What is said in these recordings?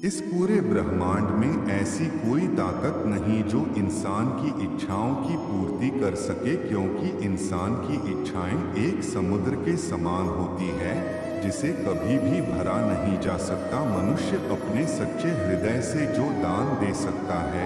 इस पूरे ब्रह्मांड में ऐसी कोई ताकत नहीं जो इंसान की इच्छाओं की पूर्ति कर सके, क्योंकि इंसान की इच्छाएं एक समुद्र के समान होती है जिसे कभी भी भरा नहीं जा सकता। मनुष्य अपने सच्चे हृदय से जो दान दे सकता है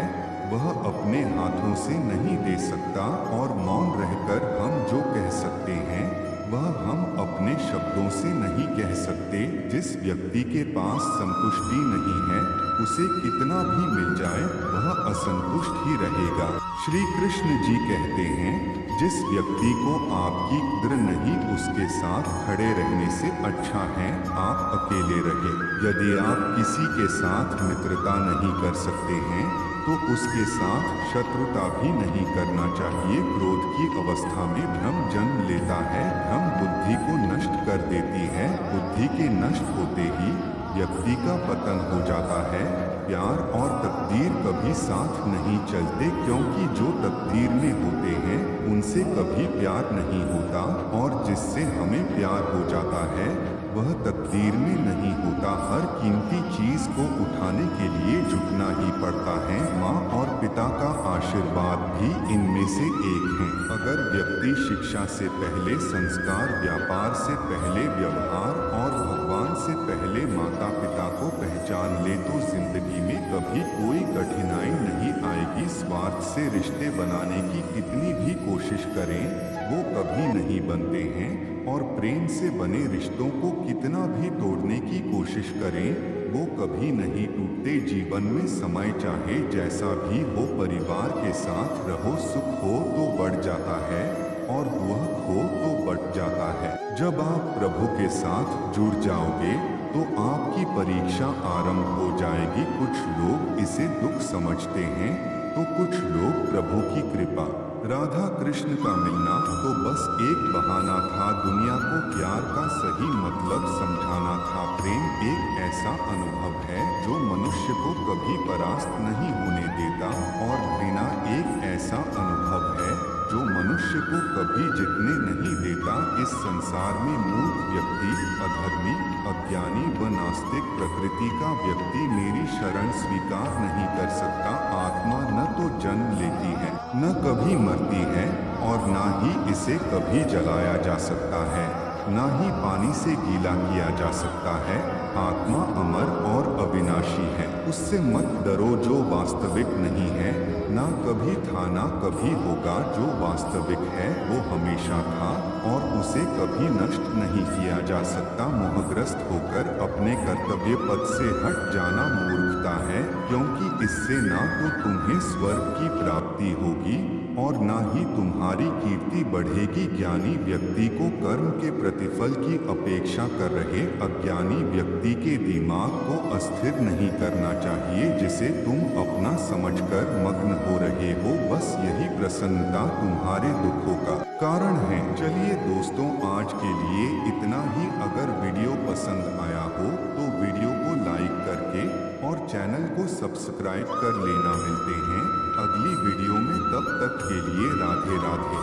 वह अपने हाथों से नहीं दे सकता, और मौन रहकर हम जो कह सकते हैं वह हम अपने शब्दों से नहीं कह सकते। जिस व्यक्ति के पास संतुष्टि नहीं है उसे कितना भी मिल जाए वह असंतुष्ट ही रहेगा। श्री कृष्ण जी कहते हैं, जिस व्यक्ति को आपकी कद्र नहीं उसके साथ खड़े रहने से अच्छा है आप अकेले रहे। यदि आप किसी के साथ मित्रता नहीं कर सकते हैं तो उसके साथ शत्रुता भी नहीं करना चाहिए। क्रोध की अवस्था में भ्रम जन्म लेता है, भ्रम बुद्धि को नष्ट कर देती है। बुद्धि के नष्ट होते ही व्यक्ति का पतन हो जाता है। प्यार और तकदीर कभी साथ नहीं चलते, क्योंकि जो तकदीर में होते हैं उनसे कभी प्यार नहीं होता, और जिससे हमें प्यार हो जाता है वह तकदीर में नहीं होता। हर कीमती चीज को उठाने के लिए झुकना ही पड़ता है। माँ और पिता का आशीर्वाद भी इनमें से एक है। अगर व्यक्ति शिक्षा से पहले संस्कार, व्यापार से पहले व्यवहार और भगवान से पहले माता पिता को पहचान ले तो जिंदगी में कभी कोई कठिनाई नहीं आएगी। स्वार्थ से रिश्ते बनाने की कितनी भी कोशिश करें वो कभी नहीं बनते हैं, और प्रेम से बने रिश्तों को कितना भी तोड़ने की कोशिश करें वो कभी नहीं टूटते। जीवन में समय चाहे जैसा भी हो परिवार के साथ रहो, सुख हो तो बढ़ जाता है और दुख हो तो बढ़ जाता है। जब आप प्रभु के साथ जुड़ जाओगे तो आपकी परीक्षा आरंभ हो जाएगी। कुछ लोग इसे दुख समझते हैं तो कुछ लोग प्रभु की कृपा। राधा कृष्ण का मिलना तो बस एक बहाना था, दुनिया को प्यार का सही मतलब समझाना था। प्रेम एक ऐसा अनुभव है जो मनुष्य को कभी परास्त नहीं होने देता, और घृणा एक ऐसा अनुभव है जो मनुष्य को कभी जीतने नहीं देता। इस संसार में मूर्ख व्यक्ति, अधर्मी, अज्ञानी व नास्तिक प्रकृति का व्यक्ति मेरी शरण स्वीकार नहीं कर सकता। आत्मा न तो जन्म लेती है, न कभी मरती है, और न ही इसे कभी जलाया जा सकता है, न ही पानी से गीला किया जा सकता है। आत्मा अमर और अविनाशी है, उससे मत डरो जो वास्तविक नहीं है। ना कभी था ना कभी होगा, जो वास्तविक है वो हमेशा था और उसे कभी नष्ट नहीं किया जा सकता। मोहग्रस्त होकर अपने कर्तव्य पद से हट जाना मूर्खता है, क्योंकि इससे ना तो तुम्हें स्वर्ग की प्राप्ति होगी और ना ही तुम्हारी कीर्ति बढ़ेगी। ज्ञानी व्यक्ति को कर्म के प्रतिफल की अपेक्षा कर रहे अज्ञानी व्यक्ति के दिमाग को अस्थिर नहीं करना चाहिए, जिसे तुम अपना समझकर मग्न हो रहे हो। बस यही प्रसन्नता तुम्हारे दुखों का कारण है। चलिए दोस्तों, आज के लिए इतना ही। अगर वीडियो पसंद आया हो तो वीडियो को लाइक करके और चैनल को सब्सक्राइब कर लेना। मिलते हैं अगली वीडियो में, तब तक के लिए राधे राधे।